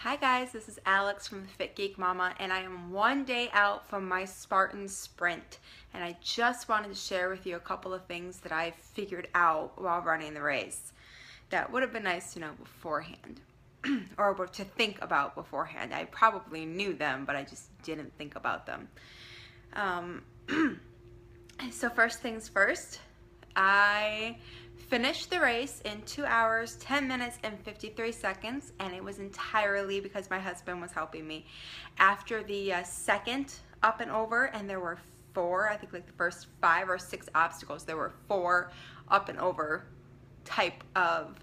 Hi guys, this is Alex from the Fit Geek Mama, and I am one day out from my Spartan Sprint, and I just wanted to share with you a couple of things that I figured out while running the race that would have been nice to know beforehand or to think about beforehand. I probably knew them, but I just didn't think about them. So first things first, I finished the race in 2 hours, 10 minutes, and 53 seconds, and it was entirely because my husband was helping me. After the second up and over, and there were four, I think like the first 5 or 6 obstacles, there were 4 up and over type of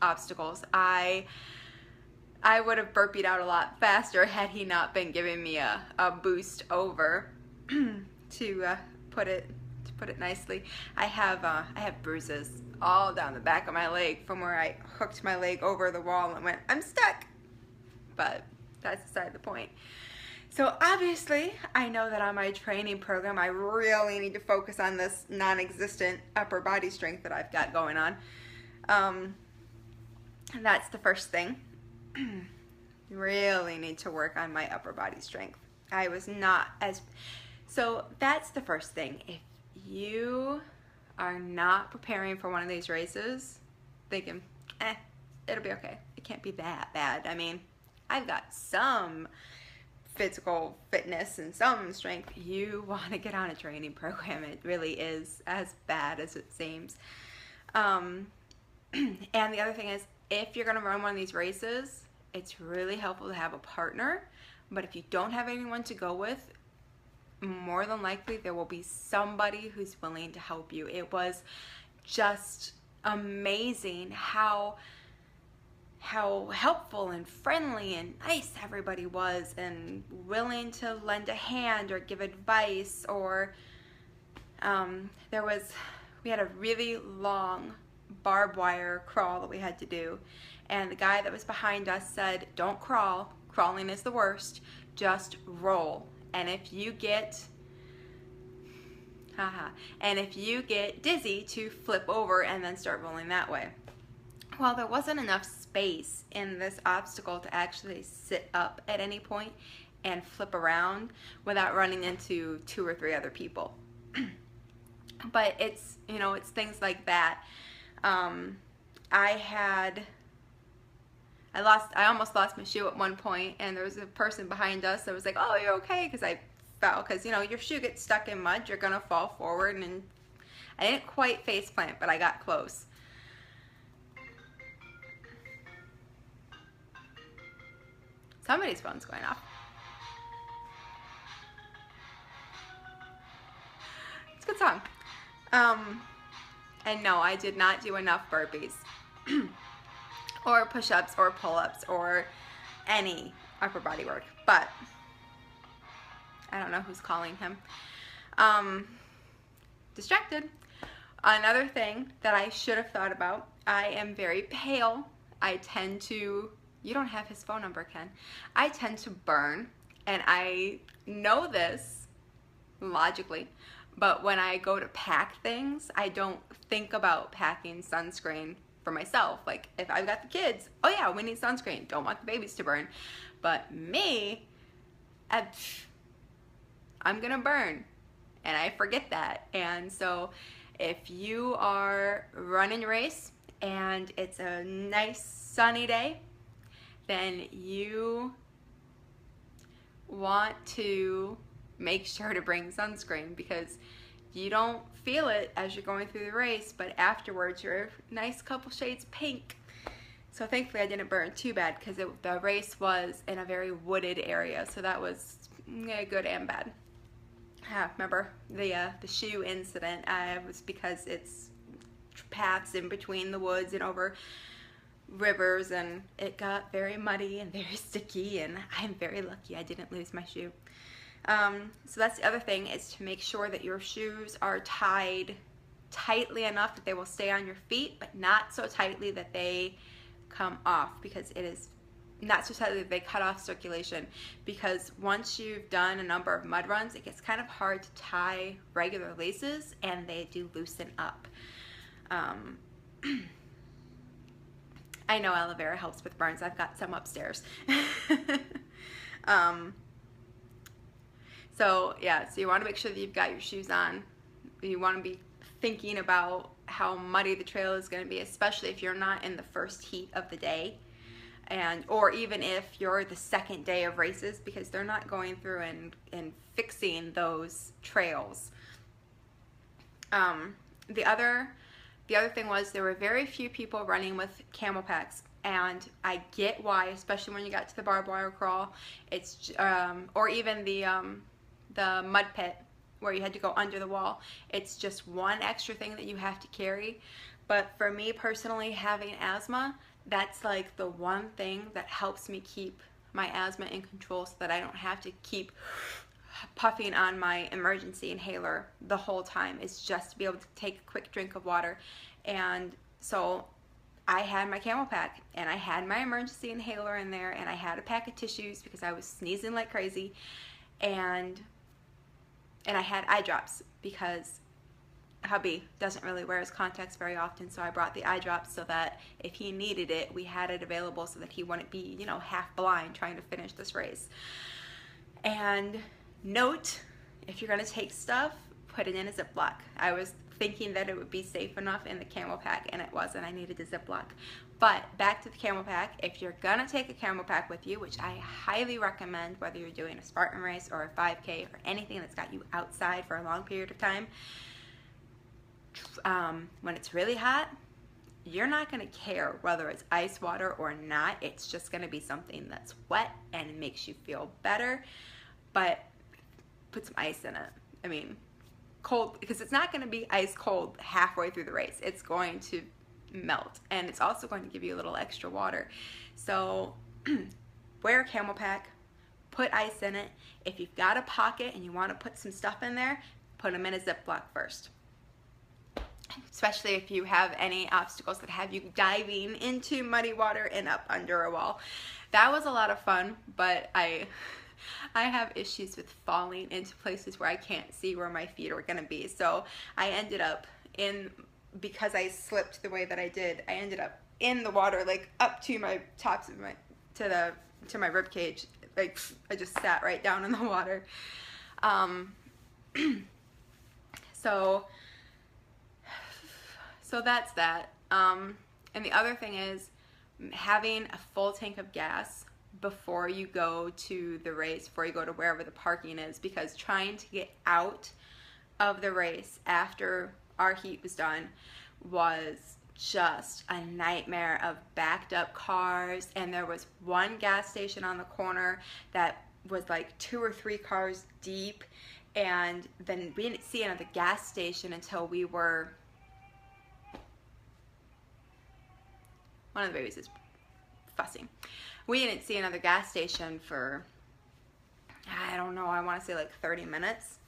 obstacles. I would have burpeed out a lot faster had he not been giving me a boost over to put it nicely. I have bruises all down the back of my leg from where I hooked my leg over the wall and went, I'm stuck. But that's beside the point. So obviously, I know that on my training program, I really need to focus on this non-existent upper body strength that I've got going on. And that's the first thing. Really need to work on my upper body strength. I was not as... So that's the first thing. If you are not preparing for one of these races thinking, it'll be okay, it can't be that bad. I mean, I've got some physical fitness and some strength. You want to get on a training program. It really is as bad as it seems. And the other thing is, if you're going to run one of these races, it's really helpful to have a partner. But if you don't have anyone to go with, more than likely there will be somebody who's willing to help you. It was just amazing how helpful and friendly and nice everybody was, and willing to lend a hand or give advice. Or we had a really long barbed wire crawl that we had to do, and the guy that was behind us said, don't crawl, crawling is the worst, just roll. And if you get dizzy, to flip over and then start rolling that way. Well, there wasn't enough space in this obstacle to actually sit up at any point and flip around without running into 2 or 3 other people. But it's things like that. I almost lost my shoe at one point, and there was a person behind us that was like, oh, you're okay, because I fell, because your shoe gets stuck in mud, you're gonna fall forward, and I didn't quite face plant, but I got close. Somebody's phone's going off. It's a good song. And no, I did not do enough burpees or push-ups or pull-ups or any upper body work, but I don't know who's calling him. Distracted. Another thing that I should have thought about, I am very pale. I tend to, you don't have his phone number, Ken. I tend to burn, and I know this logically, but when I go to pack things, I don't think about packing sunscreen for myself. Like, if I've got the kids, oh yeah, we need sunscreen. Don't want the babies to burn. But me, I'm gonna burn, and I forget that. And so if you are running a race and it's a nice sunny day, then you want to make sure to bring sunscreen, because you don't feel it as you're going through the race, but afterwards you're a nice couple shades pink. So thankfully I didn't burn too bad, because the race was in a very wooded area, so that was good and bad. Remember the shoe incident was because it's paths in between the woods and over rivers, and it got very muddy and very sticky, and I'm very lucky I didn't lose my shoe. So that's the other thing, is to make sure that your shoes are tied tightly enough that they will stay on your feet, but not so tightly that they come off, because it is not so tightly that they cut off circulation, because once you've done a number of mud runs, it gets kind of hard to tie regular laces, and they do loosen up. I know aloe vera helps with burns. I've got some upstairs. So yeah, so you want to make sure that you've got your shoes on. You want to be thinking about how muddy the trail is going to be, especially if you're not in the first heat of the day, and or even if you're the second day of races, because they're not going through and fixing those trails. The other thing was there were very few people running with camel packs, and I get why, especially when you got to the barbed wire crawl. It's or even the mud pit where you had to go under the wall. It's just one extra thing that you have to carry. But for me personally, having asthma, that's like the one thing that helps me keep my asthma in control, so that I don't have to keep puffing on my emergency inhaler the whole time. It's just to be able to take a quick drink of water. And so I had my camel pack, and I had my emergency inhaler in there, and I had a pack of tissues because I was sneezing like crazy, and I had eye drops because hubby doesn't really wear his contacts very often, so I brought the eye drops so that if he needed it, we had it available so that he wouldn't be, you know, half blind trying to finish this race. And note, if you're going to take stuff, put it in a Ziploc. I was thinking that it would be safe enough in the camel pack, and it wasn't. I needed a Ziploc. But back to the camel pack, if you're going to take a camel pack with you, which I highly recommend, whether you're doing a Spartan race or a 5K or anything that's got you outside for a long period of time, when it's really hot, you're not going to care whether it's ice water or not. It's just going to be something that's wet and it makes you feel better. But put some ice in it. I mean, cold, because it's not going to be ice cold halfway through the race. It's going to melt, and it's also going to give you a little extra water. So wear a camel pack, put ice in it. If you've got a pocket and you want to put some stuff in there, put them in a Ziploc first. Especially if you have any obstacles that have you diving into muddy water and up under a wall. That was a lot of fun, but I have issues with falling into places where I can't see where my feet are going to be. So I ended up because I slipped the way that I did, I ended up in the water, like up to my tops of to my rib cage. Like I just sat right down in the water. So that's that. And the other thing is having a full tank of gas before you go to the race, before you go to wherever the parking is, because trying to get out of the race after our heat was done was just a nightmare of backed up cars. And there was one gas station on the corner that was like 2 or 3 cars deep, and then we didn't see another gas station until we were... One of the babies is fussing. We didn't see another gas station for, I don't know, I want to say like 30 minutes.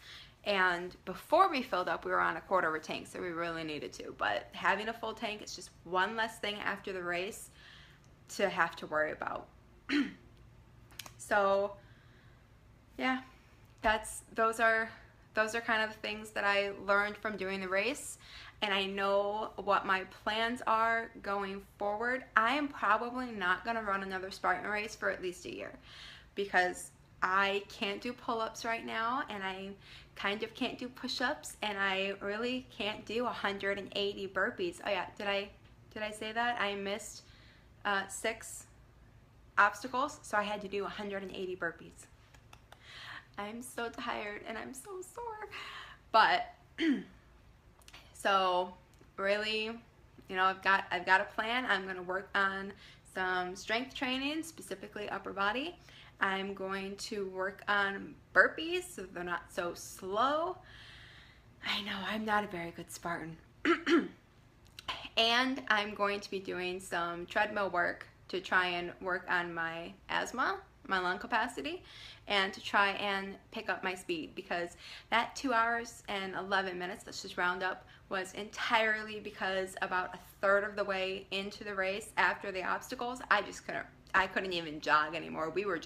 And before we filled up, we were on a 1/4 of a tank, so we really needed to. But having a full tank is just one less thing after the race to have to worry about. So, yeah, those are kind of the things that I learned from doing the race. And I know what my plans are going forward. I am probably not going to run another Spartan race for at least a year, because I can't do pull-ups right now, and I kind of can't do push-ups, and I really can't do 180 burpees. Oh yeah, did I say that? I missed 6 obstacles, so I had to do 180 burpees. I'm so tired and I'm so sore. But so really, you know, I've got a plan. I'm going to work on some strength training, specifically upper body. I'm going to work on burpees so they're not so slow. I know I'm not a very good Spartan. And I'm going to be doing some treadmill work to try and work on my asthma, my lung capacity, and to try and pick up my speed, because that 2 hours and 11 minutes, let's just round up, was entirely because about 1/3 of the way into the race, after the obstacles, I couldn't even jog anymore. We were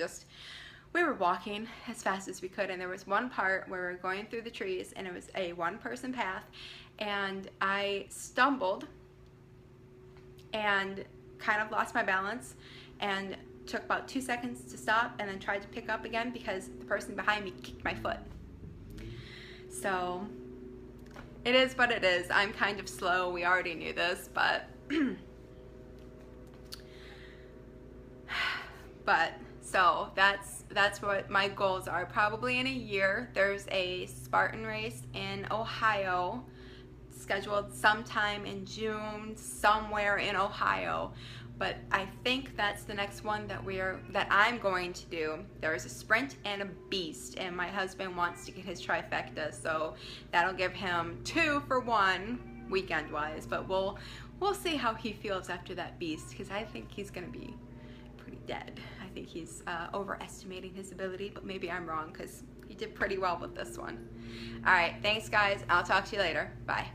walking as fast as we could, and there was one part where we were going through the trees, and it was a 1-person path, and I stumbled, and kind of lost my balance and took about 2 seconds to stop and then tried to pick up again because the person behind me kicked my foot. So it is what it is. I'm kind of slow. We already knew this, but so that's what my goals are. Probably in a year, there's a Spartan race in Ohio scheduled sometime in June, somewhere in Ohio. But I think that's the next one that I'm going to do. There's a sprint and a beast, and my husband wants to get his trifecta, so that'll give him 2 for 1 weekend-wise. But we'll see how he feels after that beast, because I think he's gonna be pretty dead. I think he's overestimating his ability, but maybe I'm wrong because he did pretty well with this one. All right, thanks guys. I'll talk to you later. Bye.